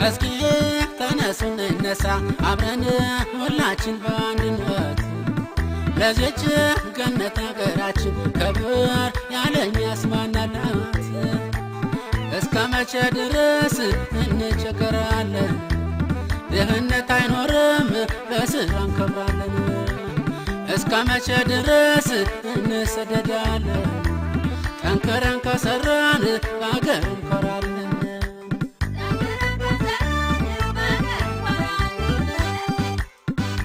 እስኪ ተነሱ እንነሳ አብረን ሁላችን በአንድነት ለዚች ገነት ሀገራችን ክብር ያለኝ ያስማናላት። እስከ መቼ ድረስ እንቸገራለን? ድህነት አይኖርም በስራ እንከብራለን። እስከ መቼ ድረስ እንሰደዳለን? ጠንክረን ከሰራን በአገር እንኮራለን።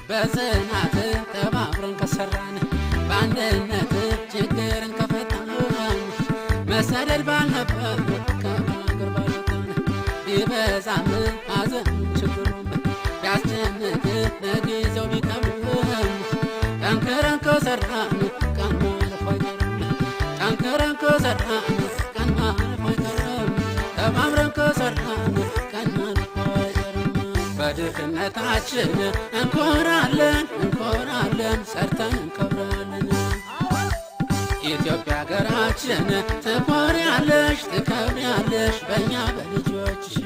በጽናት ተባብረን ከሰራን በአንድነት ችግርን ከፈታን መሰደድ ባልነበር ከሀገር ባልወጣን ቢበዛም ሐዘን ችግሩም ቢያስጨንቅ ለጊዜው ቢከብድም ጠንክረን ከሰራን ቀን ማለፉ አይቀርም። ጠንክረን ከሰራን ቀን ማለፉ አይቀርም። ተባብረን ከሰራን ቀን ማለፉ አይቀርም። በድህነታችን እንኮራለን እንኮራለን ሰርተን እንከብራለን። ኢትዮጵያ ሀገራችን ትኮሪያለሽ ትከብሪያለሽ በእኛ በልጆችሽ።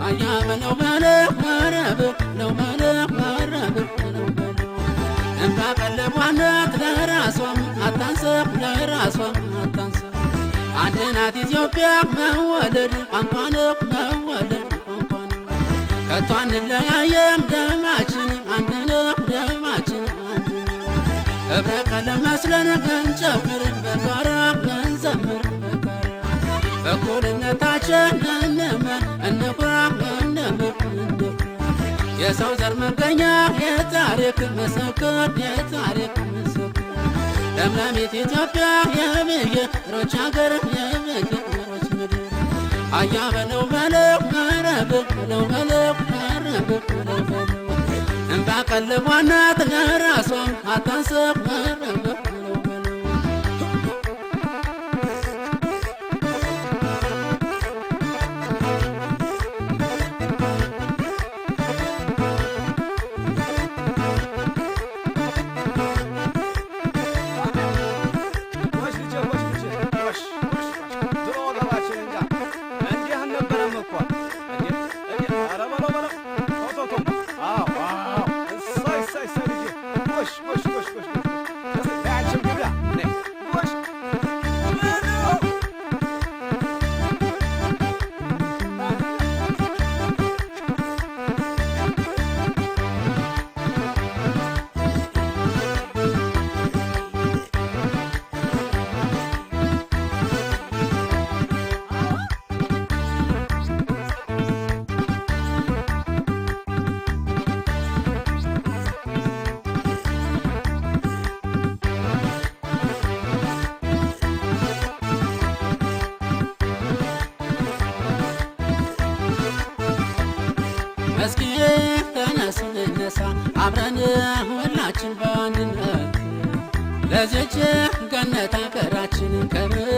አያ በለው በለው ወረብ ነው በለው ወረብ ነው በለው እንባ ቀለቧነት ለራሷም አታንሰብ ለራሷም አታንሰብ። አንድ ናት ኢትዮጵያ መወለድ ቋንቋ ነው መወለድ ከቶ አንለያየም ደማችን አንድ ነው ደማችን አንድ ነው። ህብረ ቀለም መስለን እንጨፍር በጋራ እንዘምር በጋራ በእኩልነታችን እንመር እንኩራ እንምር እንኩራ። የሰው ዘር መገኛ የታሪክ ምስክር የታሪክ ምስክር ለምለሚት ኢትዮጵያ የብሔሮች ሀገር የብሔሮች ምድር። አያ በለው በለው ወረብ በለው በለው ወረብ በለው በለው እንባ ቀለቧናት ለራሷም አታንሰብ ወረብ በለው በለው። እስኪ ተነሱ እንነሳ አብረን ሁላችን በአንድነት ለዚች ገነት ሀገራችን ክብር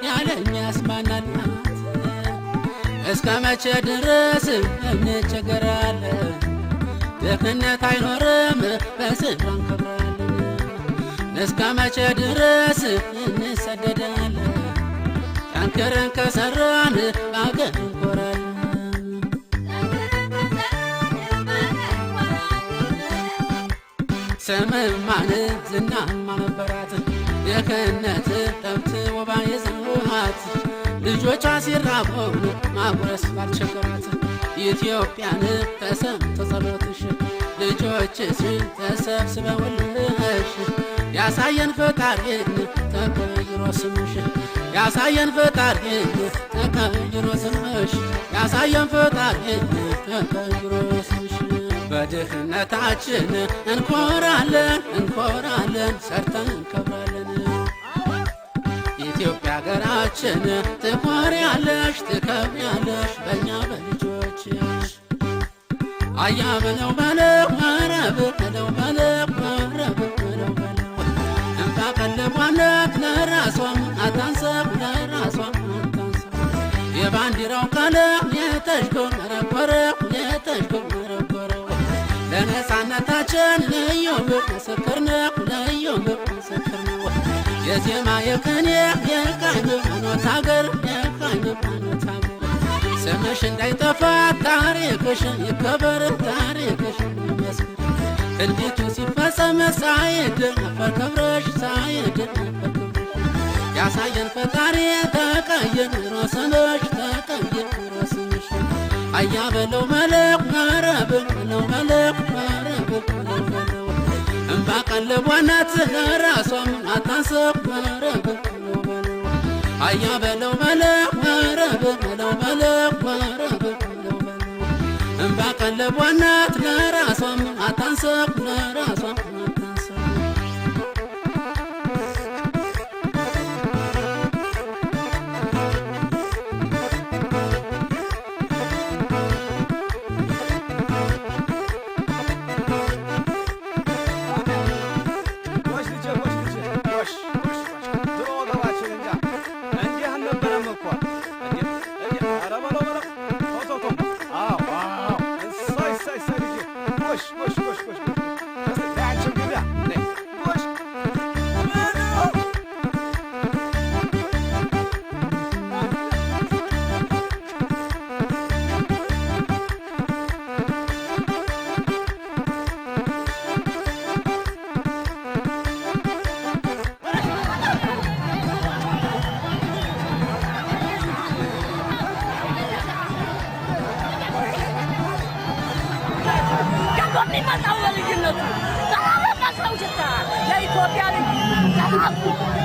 ያለኝ ያስማናላት። እስከ መቼ ድረስ እንቸገራለን? ድህነት አይኖርም በስራ እንከብራለን። እስከ መቼ ድረስ እንሰደዳለን? ጠንክረን ከሰራን በአገር እንኮራለን። ስምማን ዝናማ ነበራት የክህነት ጠብት ወባ የዘዋት ልጆቿ ሲራበው ማጉረስ ባልቸገራት ኢትዮጵያን ተሰምቶ ጸሎትሽ ልጆችሽ ተሰብስበውልሽ ያሳየን ፈጣሪን ተቀይሮ ስምሽ ያሳየን ፈጣሪን ተቀይሮ ስምሽ ያሳየን ፈጣሪን ተቀይሮ ስምሽ። በድህነታችን እንኮራለን እንኮራለን ሰርተን እንከብራለን። ኢትዮጵያ ሀገራችን ትኮሪያለሽ ትከብሪያለሽ በእኛ በልጆችሽ። አያ በለው በለው ኧረ በለው በለው ኧረ በለው በለው እንባ ቀለቧነት ለራሷም አታንሰብ ለራሷም አታንሰብ የባንዲራው ቀለም የተሽጎረጎረው የተሽጎረጎረው ለነፃነታችን ልዩ ምስክር ነው ልዩ ምስክር ነው የዜማ የቅኔ የቃኝ ሃይማኖት አገር የቃኝ ሃይማኖት አገር ስምሽ እንዳይጠፋ ታሪክሽ ይከበር ታሪክሽ ይመስክር እንዲቱ ሲፈጸም ሳይደፈር ክብርሽ ሳይደፈር ያሳየን ፈጣሪ ተቀይሮ ስምሽ ተቀይሮ ስምሽ አያ በለው መለክ ኧረ በለው መለክ ኧረ በለው መለው እንባ ቀለቧናት ለራሷም አታንሰብ ኧረ በለው መለው አያ በለው መለክ ኧረ በለው መለክ ኧረ በለው መለው እንባ ቀለቧናት ለራሷም አታንሰብ ለራሷም አታንሰብ የሚመጣው የልጅነቱ ዛሬ ማስታወሻ የኢትዮጵያ ልጅ